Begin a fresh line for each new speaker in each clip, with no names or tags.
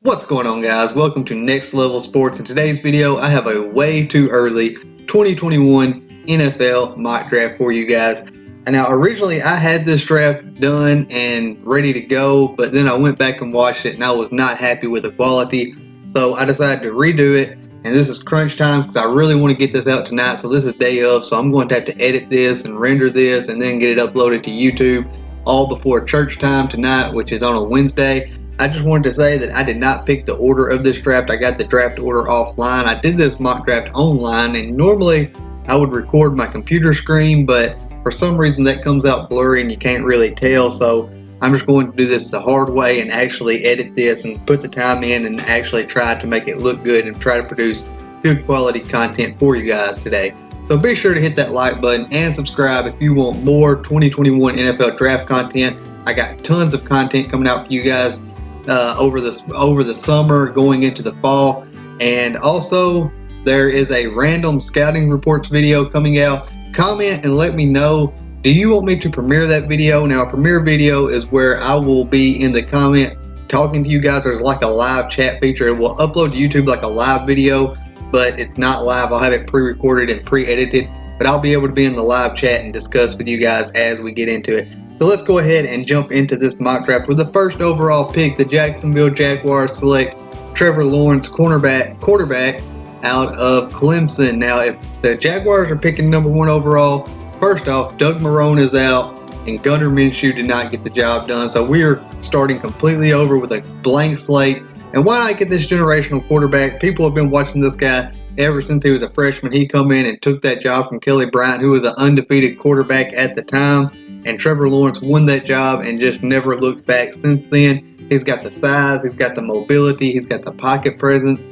What's going on, guys? Welcome to Next Level Sports. In today's video, I have a way too early 2021 NFL mock draft for you guys. And now, originally, I had this draft done and ready to go, but then I went back and watched it, and I was not happy with the quality. So I decided to redo it, and this is crunch time because I really want to get this out tonight. So this is day of, so I'm going to have to edit this and render this and then get it uploaded to YouTube all before church time tonight, which is on a Wednesday. I just wanted to say that I did not pick the order of this draft. I got the draft order offline. I did this mock draft online, and normally I would record my computer screen, but for some reason that comes out blurry and you can't really tell. So I'm just going to do this the hard way and actually edit this and put the time in and actually try to make it look good and try to produce good quality content for you guys today. So be sure to hit that like button and subscribe if you want more 2021 NFL draft content. I got tons of content coming out for you guys over the summer going into the fall, and also there is a random scouting reports video coming out. Comment and let me know, do you want me to premiere that video? Now, a premiere video is where I will be in the comments talking to you guys. There's like a live chat feature. It will upload to YouTube like a live video, but it's not live. I'll have it pre-recorded and pre-edited, but I'll be able to be in the live chat and discuss with you guys as we get into it. So let's go ahead and jump into this mock draft. With the first overall pick, the Jacksonville Jaguars select Trevor Lawrence, quarterback out of Clemson. Now, if the Jaguars are picking number 1 overall, first off, Doug Marrone is out and Gunnar Minshew did not get the job done. So we are starting completely over with a blank slate. And why not get this generational quarterback? People have been watching this guy ever since he was a freshman. He come in and took that job from Kelly Bryant, who was an undefeated quarterback at the time. And Trevor Lawrence won that job and just never looked back since then. He's got the size, he's got the mobility, he's got the pocket presence.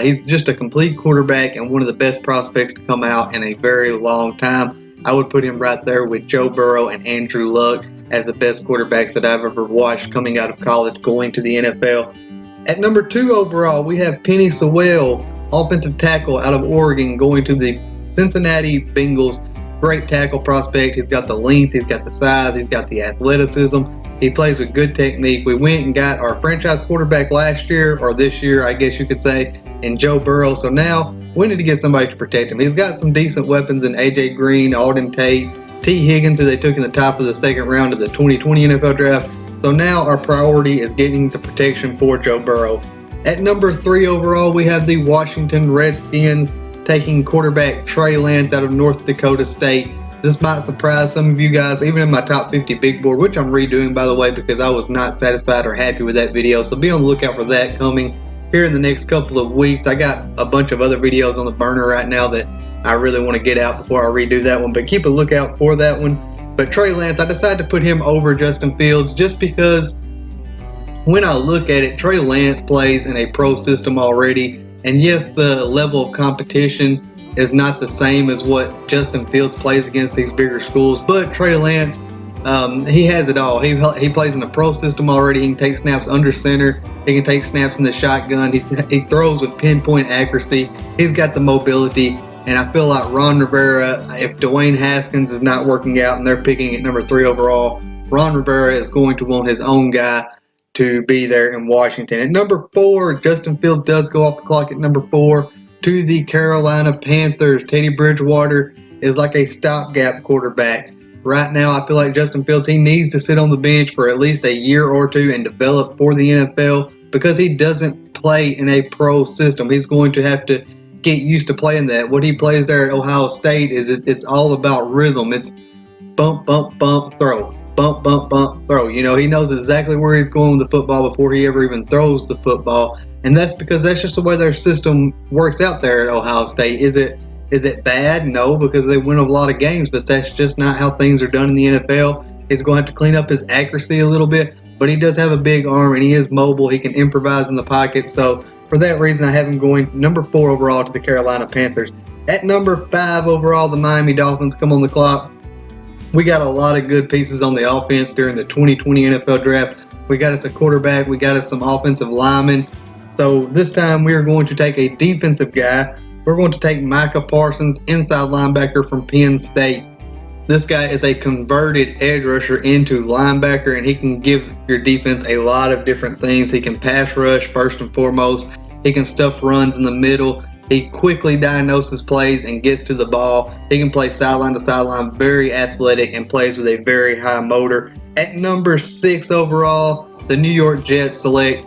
He's just a complete quarterback and one of the best prospects to come out in a very long time. I would put him right there with Joe Burrow and Andrew Luck as the best quarterbacks that I've ever watched coming out of college going to the NFL. At number 2 overall, we have Penei Sewell, offensive tackle out of Oregon, going to the Cincinnati Bengals. Great tackle prospect. He's got the length, he's got the size, he's got the athleticism. He plays with good technique. We went and got our franchise quarterback last year, or this year, I guess you could say, in Joe Burrow. So now we need to get somebody to protect him. He's got some decent weapons in A.J. Green, Alden Tate, T. Higgins, who they took in the top of the second round of the 2020 NFL draft. So now our priority is getting the protection for Joe Burrow. At number 3 overall, we have the Washington Redskins taking quarterback Trey Lance out of North Dakota State. This might surprise some of you guys, even in my top 50 big board, which I'm redoing, by the way, because I was not satisfied or happy with that video. So be on the lookout for that coming here in the next couple of weeks. I got a bunch of other videos on the burner right now that I really want to get out before I redo that one, but keep a lookout for that one. But Trey Lance, I decided to put him over Justin Fields just because when I look at it, Trey Lance plays in a pro system already. And yes, the level of competition is not the same as what Justin Fields plays against these bigger schools, but Trey Lance, he has it all. He plays in a pro system already. He can take snaps under center. He can take snaps in the shotgun. He throws with pinpoint accuracy. He's got the mobility. And I feel like Ron Rivera, if Dwayne Haskins is not working out and they're picking at number 3 overall, Ron Rivera is going to want his own guy to be there in Washington. At number 4, Justin Fields does go off the clock at number 4 to the Carolina Panthers. Teddy Bridgewater is like a stopgap quarterback. Right now, I feel like Justin Fields, he needs to sit on the bench for at least a year or two and develop for the NFL because he doesn't play in a pro system. He's going to have to get used to playing that. What he plays there at Ohio State is it's all about rhythm. It's bump, bump, bump, throw. Bump, bump, bump, throw. You know, he knows exactly where he's going with the football before he ever even throws the football. And that's because that's just the way their system works out there at Ohio State. Is it bad? No, because they win a lot of games, but that's just not how things are done in the NFL. He's going to have to clean up his accuracy a little bit, but he does have a big arm and he is mobile. He can improvise in the pocket. So for that reason, I have him going number 4 overall to the Carolina Panthers. At number 5 overall, the Miami Dolphins come on the clock. We got a lot of good pieces on the offense during the 2020 NFL draft. We got us a quarterback. We got us some offensive linemen. So this time we are going to take a defensive guy. We're going to take Micah Parsons, inside linebacker from Penn State. This guy is a converted edge rusher into linebacker, and he can give your defense a lot of different things. He can pass rush first and foremost. He can stuff runs in the middle. He quickly diagnoses plays and gets to the ball. He can play sideline to sideline, very athletic, and plays with a very high motor. At number 6 overall, the New York Jets select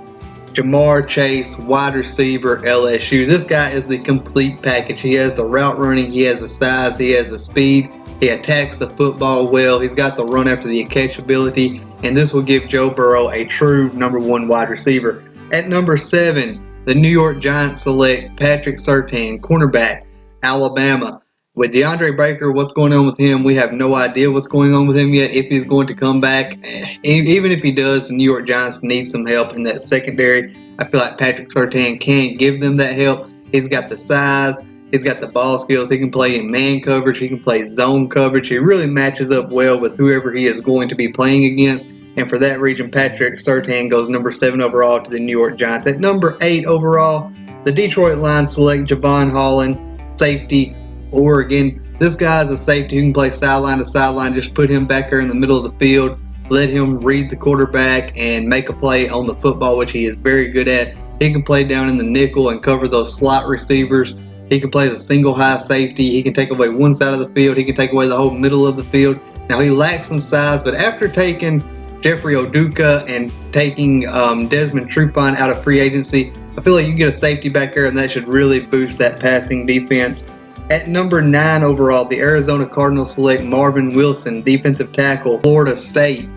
Jamar Chase, wide receiver, LSU. This guy is the complete package. He has the route running, he has the size, he has the speed. He attacks the football well. He's got the run after the catch ability, and this will give Joe Burrow a true number 1 wide receiver. At number 7, the New York Giants select Patrick Surtain, cornerback, Alabama. With DeAndre Baker, what's going on with him? We have no idea what's going on with him yet, if he's going to come back. Even if he does, the New York Giants need some help in that secondary. I feel like Patrick Surtain can give them that help. He's got the size. He's got the ball skills. He can play in man coverage. He can play zone coverage. He really matches up well with whoever he is going to be playing against. And for that reason, Patrick Surtain goes number 7 overall to the New York Giants. At number 8 overall, the Detroit Lions select Javon Holland, safety, Oregon. This guy's a safety who can play sideline to sideline. Just put him back there in the middle of the field. Let him read the quarterback and make a play on the football, which he is very good at. He can play down in the nickel and cover those slot receivers. He can play the single high safety. He can take away one side of the field. He can take away the whole middle of the field. Now, he lacks some size, but after taking Jeffrey Oduka and taking Desmond Trufant out of free agency, I feel like you get a safety back there, and that should really boost that passing defense. At number 9 overall, the Arizona Cardinals select Marvin Wilson, defensive tackle, Florida State.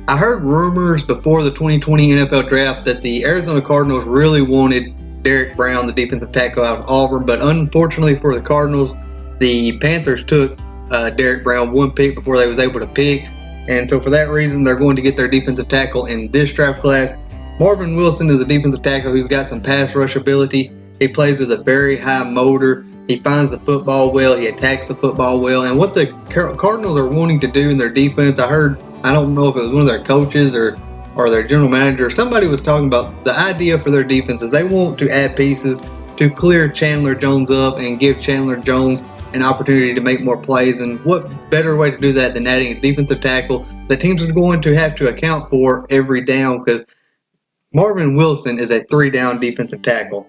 I heard rumors before the 2020 NFL Draft that the Arizona Cardinals really wanted Derek Brown, the defensive tackle out of Auburn, but unfortunately for the Cardinals, the Panthers took Derek Brown 1 pick before they was able to pick, and so for that reason, they're going to get their defensive tackle in this draft class. Marvin Wilson is a defensive tackle who's got some pass rush ability. He plays with a very high motor. He finds the football well. He attacks the football well. And what the Cardinals are wanting to do in their defense, I don't know if it was one of their coaches or their general manager, somebody was talking about the idea for their defense is they want to add pieces to clear Chandler Jones up and give Chandler Jones an opportunity to make more plays. And what better way to do that than adding a defensive tackle that teams are going to have to account for every down, because Marvin Wilson is a 3-down defensive tackle.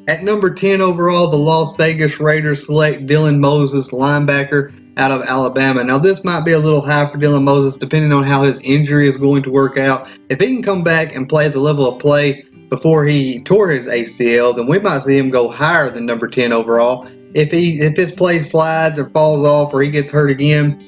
At number 10 overall, the Las Vegas Raiders select Dylan Moses, linebacker out of Alabama. Now, this might be a little high for Dylan Moses, depending on how his injury is going to work out. If he can come back and play the level of play before he tore his ACL, then we might see him go higher than number 10 overall. If his play slides or falls off or he gets hurt again,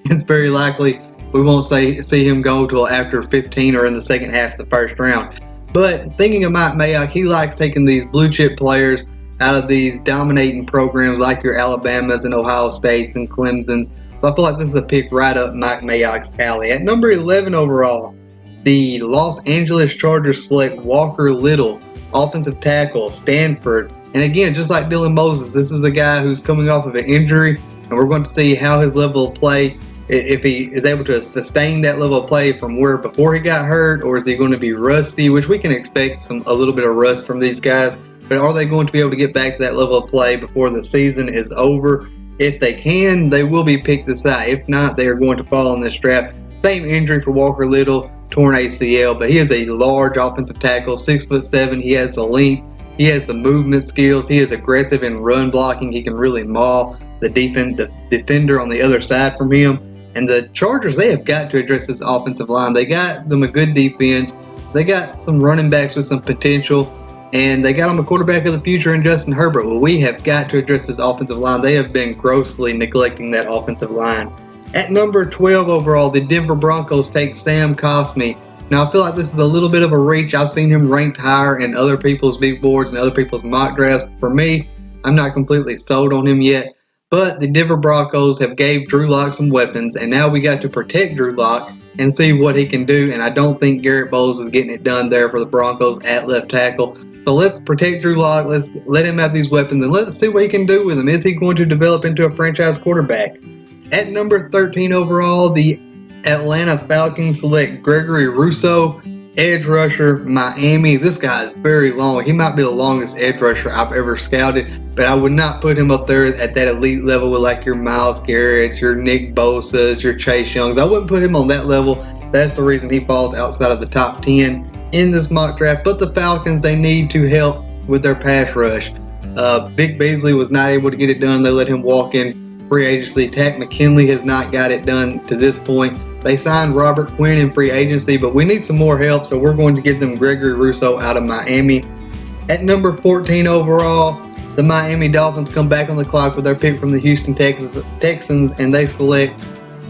it's very likely we won't see him go till after 15 or in the second half of the first round. But thinking of Mike Mayock, he likes taking these blue chip players out of these dominating programs like your Alabamas and Ohio States and Clemsons. So I feel like this is a pick right up Mike Mayock's alley. At number 11 overall, the Los Angeles Chargers select Walker Little, offensive tackle, Stanford. And again, just like Dylan Moses, this is a guy who's coming off of an injury, and we're going to see how his level of play, if he is able to sustain that level of play from where before he got hurt, or is he going to be rusty, which we can expect a little bit of rust from these guys. But are they going to be able to get back to that level of play before the season is over? If they can, they will be picked this high. If not, they are going to fall in this draft. Same injury for Walker Little, torn ACL, but he is a large offensive tackle, 6'7". He has the length. He has the movement skills. He is aggressive in run blocking. He can really maul the defender on the other side from him. And the Chargers, they have got to address this offensive line. They got them a good defense. They got some running backs with some potential. And they got them a quarterback of the future in Justin Herbert. Well, we have got to address this offensive line. They have been grossly neglecting that offensive line. At number 12 overall, the Denver Broncos take Sam Cosmi. Now, I feel like this is a little bit of a reach. I've seen him ranked higher in other people's big boards and other people's mock drafts. For me, I'm not completely sold on him yet. But the Denver Broncos have gave Drew Lock some weapons, and now we got to protect Drew Lock and see what he can do. And I don't think Garrett Bowles is getting it done there for the Broncos at left tackle. So let's protect Drew Lock. Let's let him have these weapons, and let's see what he can do with them. Is he going to develop into a franchise quarterback? At number 13 overall, the Atlanta Falcons select Gregory Rousseau, Edge rusher, Miami. This guy is very long. He might be the longest edge rusher I've ever scouted, but I would not put him up there at that elite level with like your Myles Garrett's, your Nick Bosa's, your Chase Young's. I wouldn't put him on that level. That's the reason he falls outside of the top 10 in this mock draft. But the Falcons, they need to help with their pass rush. Vic Beasley was not able to get it done. They let him walk in free agency. Takk McKinley has not got it done to this point. They signed Robert Quinn in free agency, but we need some more help, so we're going to give them Gregory Rousseau out of Miami. At number 14 overall, the Miami Dolphins come back on the clock with their pick from the Houston Texans, and they select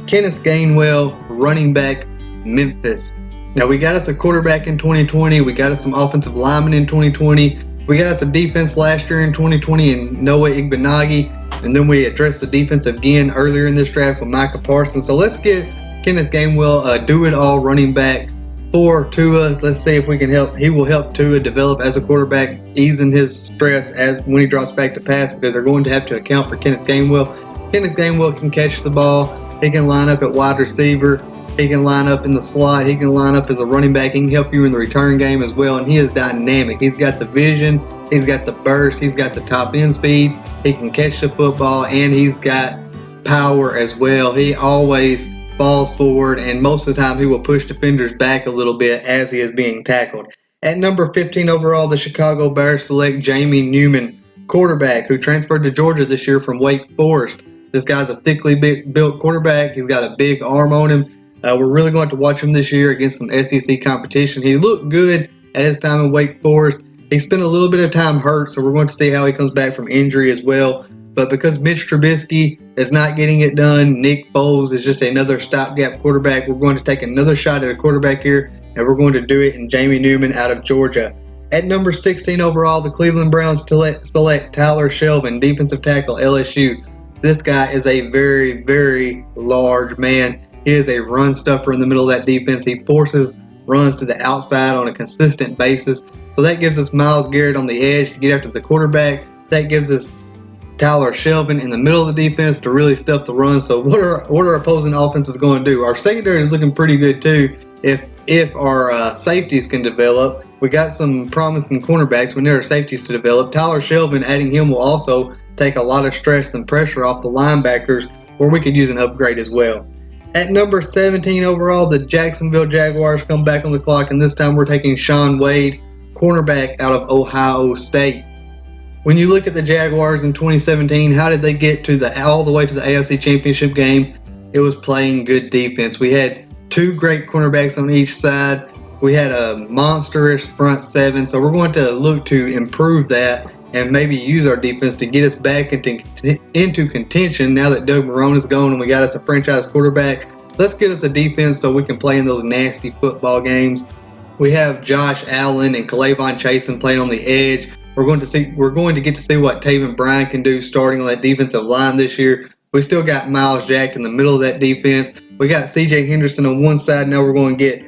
Kenneth Gainwell, running back, Memphis. Now, we got us a quarterback in 2020. We got us some offensive linemen in 2020. We got us a defense last year in 2020 in Noah Igbenogany, and then we addressed the defense again earlier in this draft with Micah Parsons. So let's get Kenneth Gainwell, a do-it-all running back for Tua. Let's see if we can help. He will help Tua develop as a quarterback, easing his stress as when he drops back to pass, because they're going to have to account for Kenneth Gainwell. Kenneth Gainwell can catch the ball. He can line up at wide receiver. He can line up in the slot. He can line up as a running back. He can help you in the return game as well, and he is dynamic. He's got the vision. He's got the burst. He's got the top end speed. He can catch the football, and he's got power as well. He always falls forward, and most of the time he will push defenders back a little bit as he is being tackled. At number 15 overall, the Chicago Bears select Jamie Newman, quarterback who transferred to Georgia this year from Wake Forest. This guy's a thickly built quarterback. He's got a big arm on him. We're really going to watch him this year against some SEC competition. He looked good at his time in Wake Forest. He spent a little bit of time hurt, so we're going to see how he comes back from injury as well. But because Mitch Trubisky is not getting it done, Nick Foles is just another stopgap quarterback, we're going to take another shot at a quarterback here, and we're going to do it in Jamie Newman out of Georgia. At number 16 overall, the Cleveland Browns select Tyler Shelvin, defensive tackle, LSU. This guy is a very, very large man. He is a run stuffer in the middle of that defense. He forces runs to the outside on a consistent basis. So that gives us Myles Garrett on the edge to get after the quarterback. That gives us Tyler Shelvin in the middle of the defense to really stuff the run. So what are opposing offenses going to do? Our secondary is looking pretty good too. If our safeties can develop, we got some promising cornerbacks. We need our safeties to develop. Tyler Shelvin, adding him will also take a lot of stress and pressure off the linebackers, where we could use an upgrade as well. At number 17 overall, the Jacksonville Jaguars come back on the clock, and this time we're taking Shaun Wade, cornerback out of Ohio State. When you look at the Jaguars in 2017, how did they get to all the way to the AFC Championship game? It was playing good defense. We had two great cornerbacks on each side. We had a monstrous front seven, so we're going to look to improve that and maybe use our defense to get us back into contention now that Doug Marrone is gone and we got us a franchise quarterback. Let's get us a defense so we can play in those nasty football games. We have Josh Allen and K'Lavon Chasen playing on the edge. We're going to get to see what Taven Bryan can do starting on that defensive line this year. We still got Miles Jack in the middle of that defense. We got C.J. Henderson on one side. Now we're going to get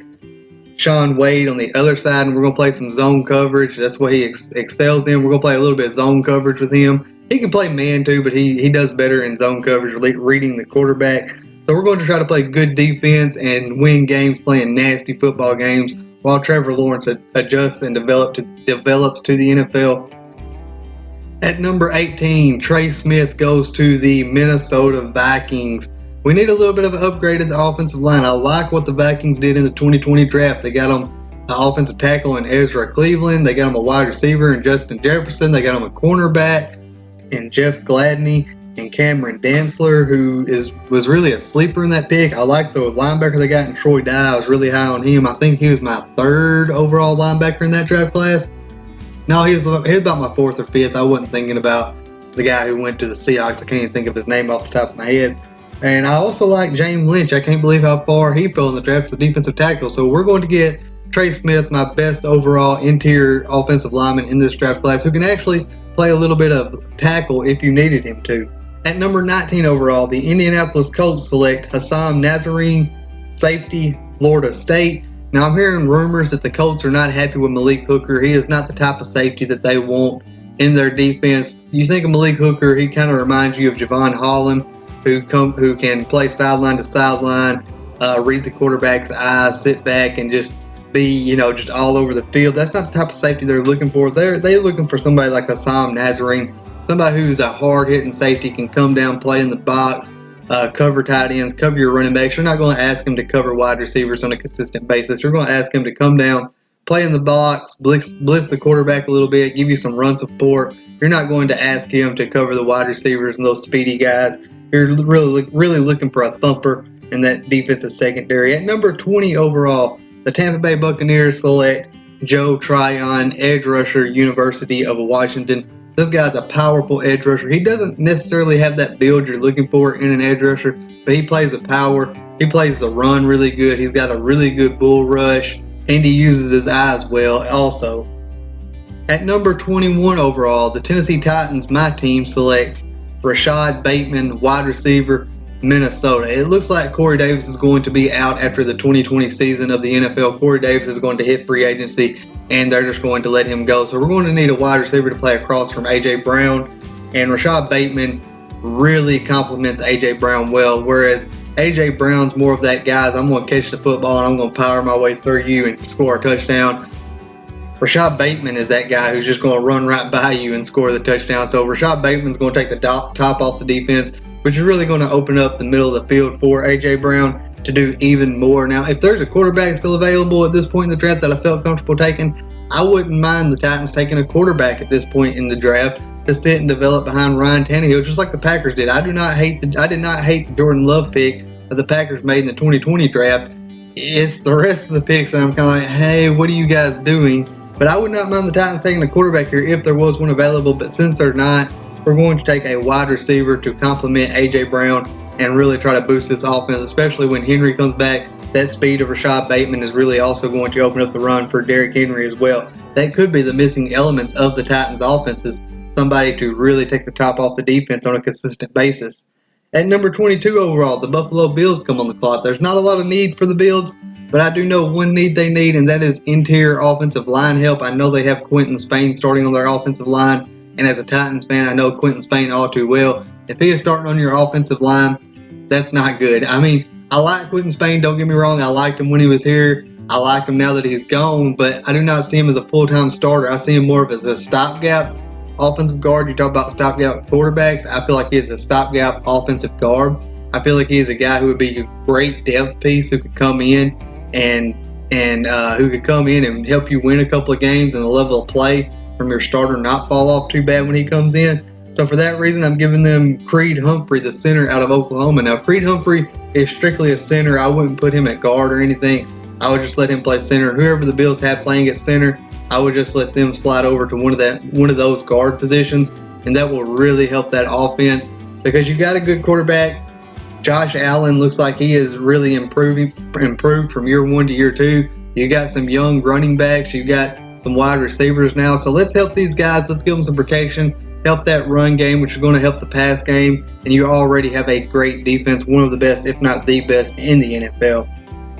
Shaun Wade on the other side, and we're going to play some zone coverage. That's what he excels in. We're going to play a little bit of zone coverage with him. He can play man too, but he does better in zone coverage, reading the quarterback. So we're going to try to play good defense and win games playing nasty football games while Trevor Lawrence adjusts and develops to the NFL. At number 18, Trey Smith goes to the Minnesota Vikings. We need a little bit of an upgrade in the offensive line. I like what the Vikings did in the 2020 draft. They got them an offensive tackle in Ezra Cleveland. They got them a wide receiver in Justin Jefferson. They got them a cornerback in Jeff Gladney and Cameron Dantzler, who was really a sleeper in that pick. I like the linebacker they got in Troy Dye. I was really high on him. I think he was my third overall linebacker in that draft class. No, he was about my fourth or fifth. I wasn't thinking about the guy who went to the Seahawks. I can't even think of his name off the top of my head. And I also like James Lynch. I can't believe how far he fell in the draft for defensive tackle. So we're going to get Trey Smith, my best overall interior offensive lineman in this draft class, who can actually play a little bit of tackle if you needed him to. At number 19 overall, the Indianapolis Colts select Hassam Nazarene, safety, Florida State. Now I'm hearing rumors that the Colts are not happy with Malik Hooker. He is not the type of safety that they want in their defense. You think of Malik Hooker, he kind of reminds you of Javon Holland, who can play sideline to sideline, read the quarterback's eyes, sit back and just be, just all over the field. That's not the type of safety they're looking for. They're looking for somebody like Hassan Nazarene, somebody who's a hard-hitting safety, can come down, play in the box, cover tight ends, cover your running backs. You're not going to ask him to cover wide receivers on a consistent basis. You're going to ask him to come down, play in the box, blitz the quarterback a little bit, give you some run support. You're not going to ask him to cover the wide receivers and those speedy guys. You're really looking for a thumper in that defensive secondary. At number 20 overall, the Tampa Bay Buccaneers select Joe Tryon, edge rusher, University of Washington. This guy's a powerful edge rusher. He doesn't necessarily have that build you're looking for in an edge rusher, but he plays the power. He plays the run really good. He's got a really good bull rush, and he uses his eyes well also. At number 21 overall, the Tennessee Titans, my team, selects Rashad Bateman, wide receiver, Minnesota. It looks like Corey Davis is going to be out after the 2020 season of the NFL. Corey Davis is going to hit free agency, and they're just going to let him go. So we're going to need a wide receiver to play across from A.J. Brown, and Rashad Bateman really complements A.J. Brown well, whereas A.J. Brown's more of that guys, I'm going to catch the football and I'm going to power my way through you and score a touchdown. Rashad Bateman is that guy who's just going to run right by you and score the touchdown. So Rashad Bateman's going to take the top off the defense, which is really going to open up the middle of the field for A.J. Brown to do even more. Now, if there's a quarterback still available at this point in the draft that I felt comfortable taking, I wouldn't mind the Titans taking a quarterback at this point in the draft to sit and develop behind Ryan Tannehill, just like the Packers did. I did not hate the Jordan Love pick that the Packers made in the 2020 draft. It's the rest of the picks that I'm kind of like, hey, what are you guys doing? But I would not mind the Titans taking a quarterback here if there was one available. But since they're not, we're going to take a wide receiver to complement A.J. Brown and really try to boost this offense, especially when Henry comes back. That speed of Rashad Bateman is really also going to open up the run for Derrick Henry as well. That could be the missing elements of the Titans' offenses, somebody to really take the top off the defense on a consistent basis. At number 22 overall, the Buffalo Bills come on the clock. There's not a lot of need for the Bills, but I do know one need they need, and that is interior offensive line help. I know they have Quentin Spain starting on their offensive line, and as a Titans fan, I know Quentin Spain all too well. If he is starting on your offensive line, that's not good. I mean, I like Quentin Spain, don't get me wrong. I liked him when he was here. I like him now that he's gone, but I do not see him as a full-time starter. I see him more of as a stopgap offensive guard. You talk about stopgap quarterbacks. I feel like he's a stopgap offensive guard. I feel like he's a guy who would be a great depth piece who could come in and who could come in and help you win a couple of games, and the level of play from your starter not fall off too bad when he comes in. So for that reason, I'm giving them Creed Humphrey, the center out of Oklahoma. Now, Creed Humphrey is strictly a center. I wouldn't put him at guard or anything. I would just let him play center. Whoever the Bills have playing at center, I would just let them slide over to one of those guard positions, and that will really help that offense because you got a good quarterback. Josh Allen looks like he is really improved from year one to year two. You got some young running backs. You got some wide receivers now. So let's help these guys. Let's give them some protection. Help that run game, which is going to help the pass game. And you already have a great defense, one of the best, if not the best, in the NFL.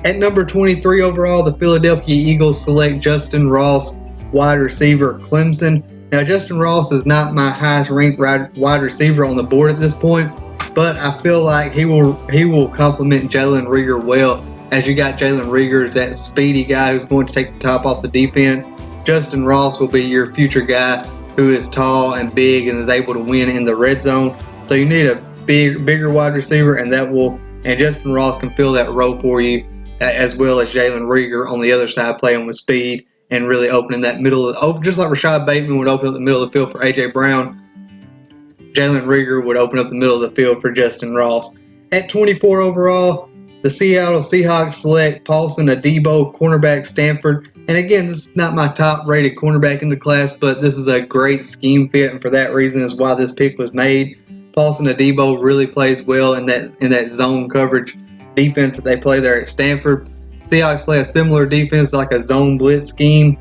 At number 23 overall, the Philadelphia Eagles select Justin Ross, wide receiver, Clemson. Now, Justin Ross is not my highest ranked wide receiver on the board at this point, but I feel like he will complement Jalen Reagor well, as you got Jalen Reagor as that speedy guy who's going to take the top off the defense. Justin Ross will be your future guy who is tall and big and is able to win in the red zone. So you need a bigger wide receiver, and Justin Ross can fill that role for you, as well as Jalen Reagor on the other side playing with speed and really opening that middle just like Rashad Bateman would open up the middle of the field for A.J. Brown. Jalen Reagor would open up the middle of the field for Justin Ross. At 24 overall, the Seattle Seahawks select Paulson Adebo, cornerback, Stanford. And again, this is not my top-rated cornerback in the class, but this is a great scheme fit, and for that reason is why this pick was made. Paulson Adebo really plays well in that zone coverage defense that they play there at Stanford. Seahawks play a similar defense, like a zone blitz scheme.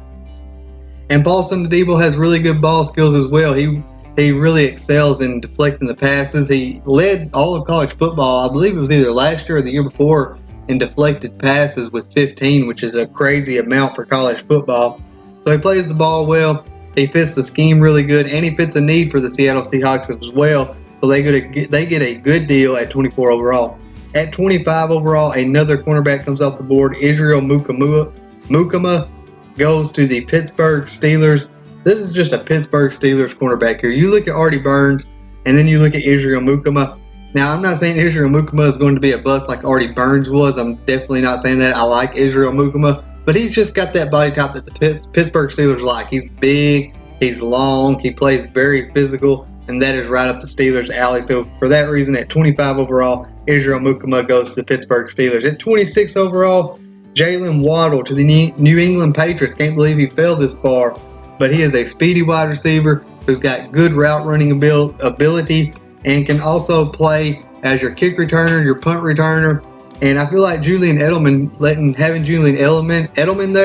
And Paulson Adebo has really good ball skills as well. He really excels in deflecting the passes. He led all of college football, I believe it was either last year or the year before, in deflected passes with 15, which is a crazy amount for college football. So he plays the ball well. He fits the scheme really good, and he fits a need for the Seattle Seahawks as well. So they get a good deal at 24 overall. At 25 overall, another cornerback comes off the board, Israel Mukamua. Mukama goes to the Pittsburgh Steelers. This is just a Pittsburgh Steelers cornerback here. You look at Artie Burns, and then you look at Israel Mukama. Now, I'm not saying Israel Mukama is going to be a bust like Artie Burns was. I'm definitely not saying that. I like Israel Mukama, but he's just got that body type that the Pittsburgh Steelers like. He's big, he's long, he plays very physical, and that is right up the Steelers' alley. So for that reason, at 25 overall, Israel Mukama goes to the Pittsburgh Steelers. At 26 overall, Jaylan Waddle to the New England Patriots. Can't believe he fell this far, but he is a speedy wide receiver who's got good route running ability and can also play as your kick returner, your punt returner. And I feel like Julian Edelman, having Julian Edelman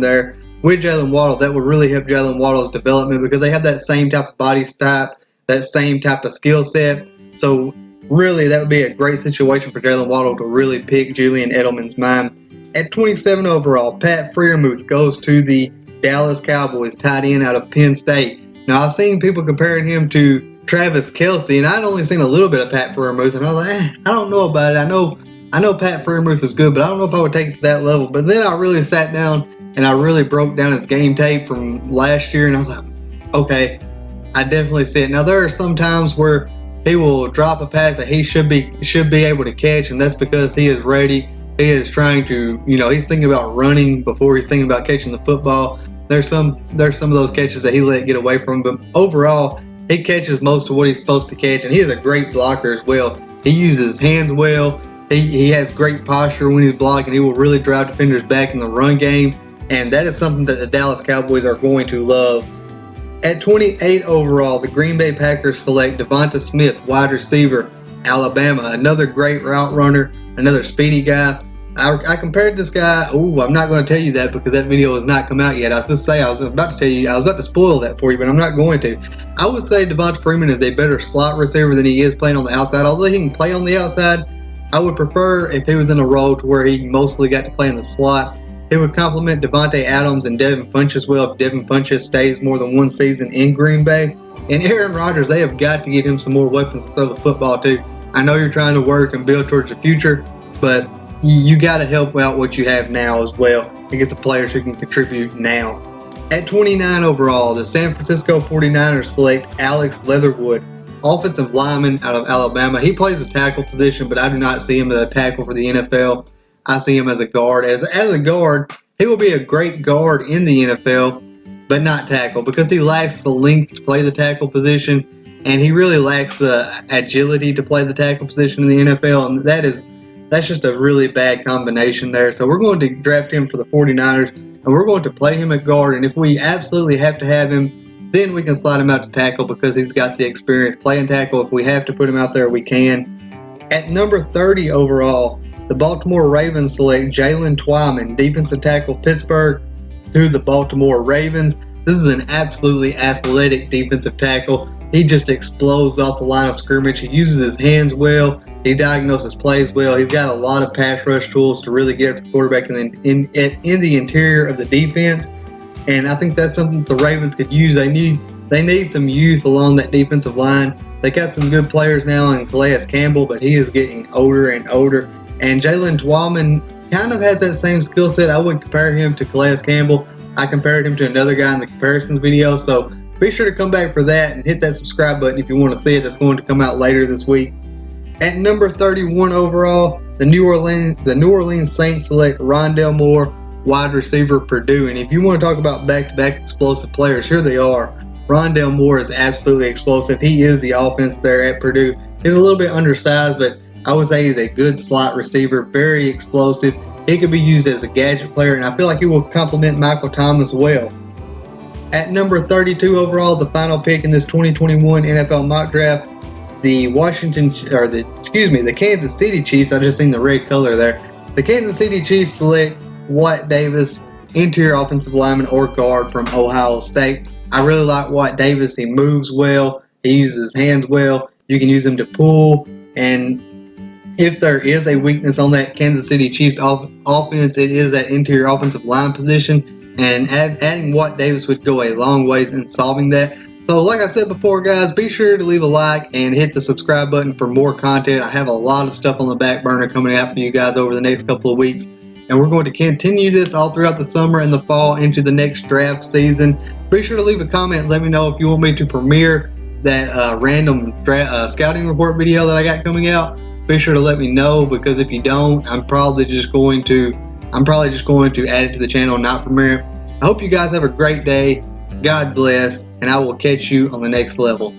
there with Jaylen Waddle, that would really help Jaylen Waddle's development because they have that same type of body type, that same type of skill set. So really, that would be a great situation for Jaylen Waddle to really pick Julian Edelman's mind. At 27 overall, Pat Freiermuth goes to the Dallas Cowboys, tight end out of Penn State. Now, I've seen people comparing him to Travis Kelce, and I'd only seen a little bit of Pat Freiermuth, and I was like, I don't know about it. I know Pat Freiermuth is good, but I don't know if I would take it to that level. But then I really sat down and I really broke down his game tape from last year, and I was like, okay, I definitely see it. Now, there are some times where he will drop a pass that he should be able to catch, and that's because he is ready. He is trying to, he's thinking about running before he's thinking about catching the football. There's some of those catches that he let get away from, but overall, he catches most of what he's supposed to catch, and he is a great blocker as well. He uses his hands well. He has great posture when he's blocking. He will really drive defenders back in the run game, and that is something that the Dallas Cowboys are going to love. At 28 overall, the Green Bay Packers select Devonta Smith, wide receiver, Alabama. Another great route runner, another speedy guy. I compared this guy. I'm not going to tell you that because that video has not come out yet. I was about to tell you, I was about to spoil that for you, but I'm not going to. I would say Devonta Freeman is a better slot receiver than he is playing on the outside. Although he can play on the outside, I would prefer if he was in a role to where he mostly got to play in the slot. He would complement Devontae Adams and Devin Funchess well if Devin Funchess stays more than one season in Green Bay. And Aaron Rodgers, they have got to get him some more weapons to throw the football to. I know you're trying to work and build towards the future, but you got to help out what you have now as well and get some players who can contribute now. At 29 overall, the San Francisco 49ers select Alex Leatherwood, offensive lineman out of Alabama. He plays the tackle position, but I do not see him as a tackle for the NFL. I see him as a guard. As a guard, he will be a great guard in the NFL, but not tackle because he lacks the length to play the tackle position, and he really lacks the agility to play the tackle position in the NFL, and that's just a really bad combination there. So we're going to draft him for the 49ers, and we're going to play him at guard. And if we absolutely have to have him, then we can slide him out to tackle because he's got the experience playing tackle. If we have to put him out there, we can. At number 30 overall, the Baltimore Ravens select Jaylan Twyman, defensive tackle, Pittsburgh, to the Baltimore Ravens. This is an absolutely athletic defensive tackle. He just explodes off the line of scrimmage. He uses his hands well. He diagnoses plays well. He's got a lot of pass rush tools to really get at the quarterback in the interior of the defense. And I think that's something the Ravens could use. They need some youth along that defensive line. They got some good players now in Calais Campbell, but he is getting older and older. And Jaylan Twyman kind of has that same skill set. I would compare him to Calais Campbell. I compared him to another guy in the comparisons video. So be sure to come back for that and hit that subscribe button if you want to see it. That's going to come out later this week. At number 31 overall, the New Orleans Saints select Rondale Moore, wide receiver, Purdue. And if you want to talk about back-to-back explosive players, here they are. Rondale Moore is absolutely explosive. He is the offense there at Purdue. He's a little bit undersized, but I would say he's a good slot receiver, very explosive. He could be used as a gadget player, and I feel like he will complement Michael Thomas well. At number 32 overall, the final pick in this 2021 NFL mock draft, the Kansas City Chiefs. I just seen the red color there. The Kansas City Chiefs select Wyatt Davis, interior offensive lineman or guard from Ohio State. I really like Wyatt Davis. He moves well. He uses his hands well. You can use him to pull. And if there is a weakness on that Kansas City Chiefs offense, it is that interior offensive line position. And adding Wyatt Davis would go a long ways in solving that. So like I said before, guys, be sure to leave a like and hit the subscribe button for more content. I have a lot of stuff on the back burner coming out for you guys over the next couple of weeks. and we're going to continue this all throughout the summer and the fall into the next draft season. Be sure to leave a comment and let me know if you want me to premiere that random scouting report video that I got coming out. Be sure to let me know, because if you don't, I'm probably just going to add it to the channel and not premiere it. I hope you guys have a great day. God bless, and I will catch you on the next level.